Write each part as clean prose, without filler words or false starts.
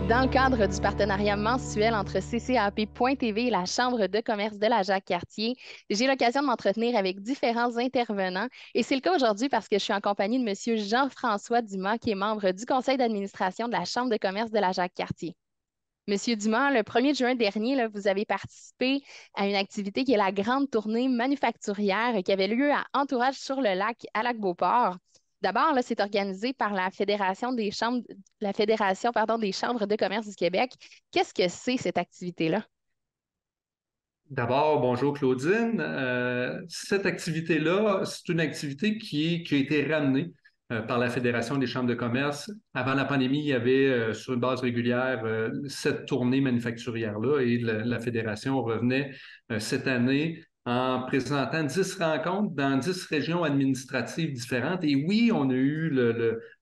Dans le cadre du partenariat mensuel entre CCAP.tv et la Chambre de commerce de la Jacques-Cartier, j'ai l'occasion de m'entretenir avec différents intervenants et c'est le cas aujourd'hui parce que je suis en compagnie de M. Jean-François Dumas, qui est membre du conseil d'administration de la Chambre de commerce de la Jacques-Cartier. Monsieur Dumas, le 1er juin dernier, là, vous avez participé à une activité qui est la grande tournée manufacturière qui avait lieu à Entourage sur le lac, à Lac-Beauport. D'abord, là, c'est organisé par la Fédération des chambres, la Fédération, pardon, des chambres de commerce du Québec. Qu'est-ce que c'est cette activité-là? D'abord, bonjour Claudine. Cette activité-là, c'est une activité qui a été ramenée par la Fédération des chambres de commerce. Avant la pandémie, il y avait sur une base régulière cette tournée manufacturière-là et la Fédération revenait cette année en présentant 10 rencontres dans 10 régions administratives différentes. Et oui, on a eu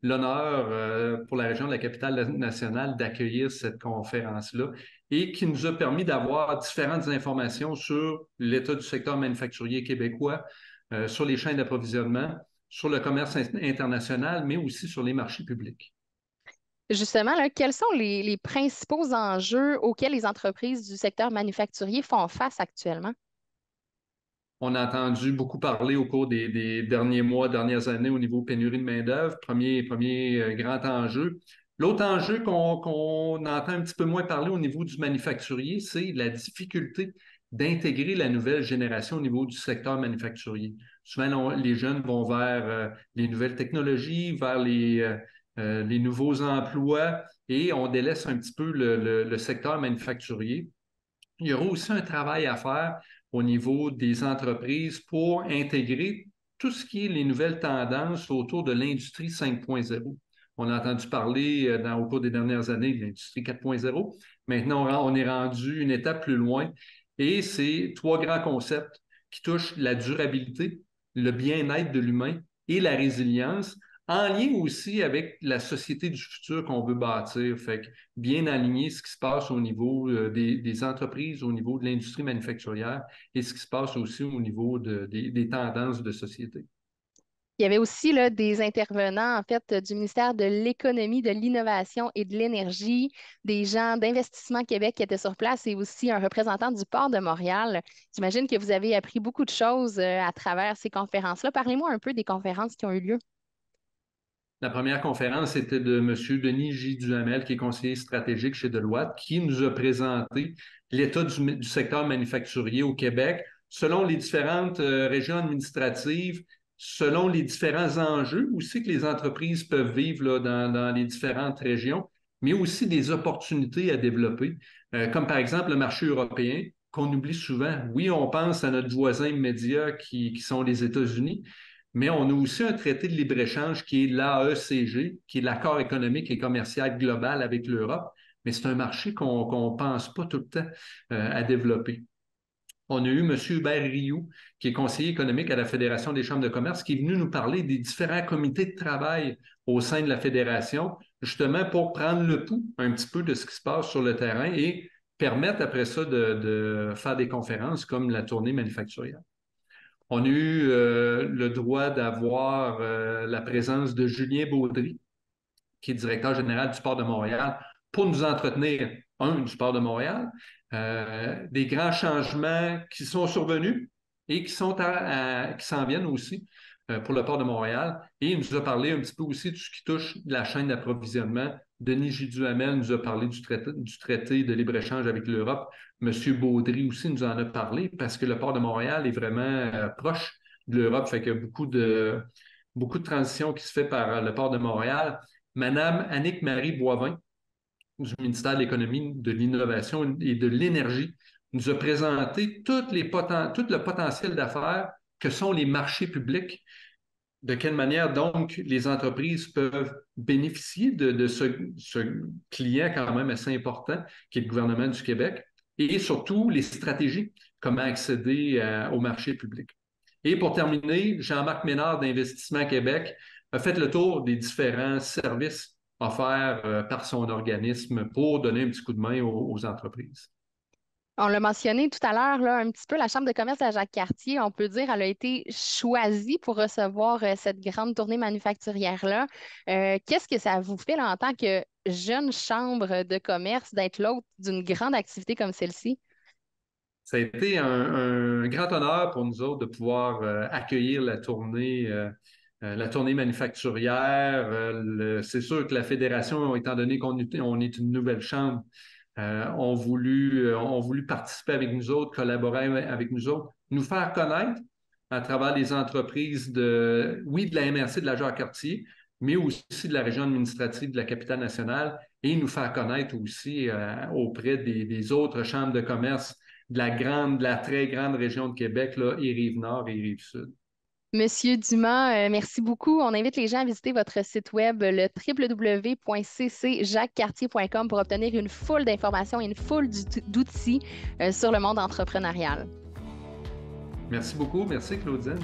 l'honneur pour la région de la capitale nationale d'accueillir cette conférence-là et qui nous a permis d'avoir différentes informations sur l'état du secteur manufacturier québécois, sur les chaînes d'approvisionnement, sur le commerce international, mais aussi sur les marchés publics. Justement, là, quels sont les principaux enjeux auxquels les entreprises du secteur manufacturier font face actuellement? On a entendu beaucoup parler au cours des derniers mois, dernières années au niveau pénurie de main-d'œuvre, premier grand enjeu. L'autre enjeu qu'on entend un petit peu moins parler au niveau du manufacturier, c'est la difficulté d'intégrer la nouvelle génération au niveau du secteur manufacturier. Souvent, les jeunes vont vers les nouvelles technologies, vers les nouveaux emplois et on délaisse un petit peu le secteur manufacturier. Il y aura aussi un travail à faire au niveau des entreprises pour intégrer tout ce qui est les nouvelles tendances autour de l'industrie 5.0. On a entendu parler au cours des dernières années de l'industrie 4.0. Maintenant, on est rendu une étape plus loin et c'est trois grands concepts qui touchent la durabilité, le bien-être de l'humain et la résilience, en lien aussi avec la société du futur qu'on veut bâtir. Fait que bien aligner ce qui se passe au niveau des entreprises, au niveau de l'industrie manufacturière et ce qui se passe aussi au niveau des tendances de société. Il y avait aussi là, des intervenants en fait du ministère de l'Économie, de l'Innovation et de l'Énergie, des gens d'Investissement Québec qui étaient sur place et aussi un représentant du port de Montréal. J'imagine que vous avez appris beaucoup de choses à travers ces conférences-là. Parlez-moi un peu des conférences qui ont eu lieu. La première conférence était de M. Denis J. Duhamel, qui est conseiller stratégique chez Deloitte, qui nous a présenté l'état du secteur manufacturier au Québec selon les différentes régions administratives, selon les différents enjeux aussi que les entreprises peuvent vivre là, dans les différentes régions, mais aussi des opportunités à développer, comme par exemple le marché européen qu'on oublie souvent. Oui, on pense à notre voisin immédiat qui sont les États-Unis, mais on a aussi un traité de libre-échange qui est l'AECG, qui est l'accord économique et commercial global avec l'Europe, mais c'est un marché qu'on ne pense pas tout le temps à développer. On a eu M. Hubert Rioux, qui est conseiller économique à la Fédération des chambres de commerce, qui est venu nous parler des différents comités de travail au sein de la Fédération, justement pour prendre le pouls un petit peu de ce qui se passe sur le terrain et permettre après ça de faire des conférences comme la tournée manufacturière. On a eu le droit d'avoir la présence de Julien Baudry, qui est directeur général du Port de Montréal, pour nous entretenir, du Port de Montréal, des grands changements qui sont survenus et qui s'en viennent aussi pour le Port de Montréal. Et il nous a parlé un petit peu aussi de ce qui touche la chaîne d'approvisionnement. Denis J. Duhamel nous a parlé du traité de libre-échange avec l'Europe. Monsieur Baudry aussi nous en a parlé parce que le Port de Montréal est vraiment proche de l'Europe. Fait qu'il y a beaucoup de transitions qui se fait par le Port de Montréal. Madame Annick-Marie Boivin, du ministère de l'Économie, de l'Innovation et de l'Énergie, nous a présenté tout le potentiel d'affaires que sont les marchés publics, de quelle manière donc les entreprises peuvent bénéficier de ce client quand même assez important qui est le gouvernement du Québec et surtout les stratégies, comment accéder au marché public. Et pour terminer, Jean-Marc Ménard d'Investissement Québec a fait le tour des différents services offerts par son organisme pour donner un petit coup de main aux entreprises. On l'a mentionné tout à l'heure, là, un petit peu, la Chambre de commerce de Jacques-Cartier, on peut dire, elle a été choisie pour recevoir cette grande tournée manufacturière-là. Qu'est-ce que ça vous fait là, en tant que jeune chambre de commerce d'être l'hôte d'une grande activité comme celle-ci? Ça a été un grand honneur pour nous autres de pouvoir accueillir la tournée manufacturière. C'est sûr que la fédération, étant donné on est une nouvelle chambre, ont voulu participer avec nous autres, collaborer avec nous autres, nous faire connaître à travers les entreprises oui, de la MRC de la Jacques-Cartier, mais aussi de la région administrative de la capitale nationale et nous faire connaître aussi auprès des autres chambres de commerce de la très grande région de Québec, là, et Rive-Nord et Rive-Sud. Monsieur Dumas, merci beaucoup. On invite les gens à visiter votre site web, le www.ccjacquescartier.com pour obtenir une foule d'informations et une foule d'outils sur le monde entrepreneurial. Merci beaucoup. Merci, Claudine.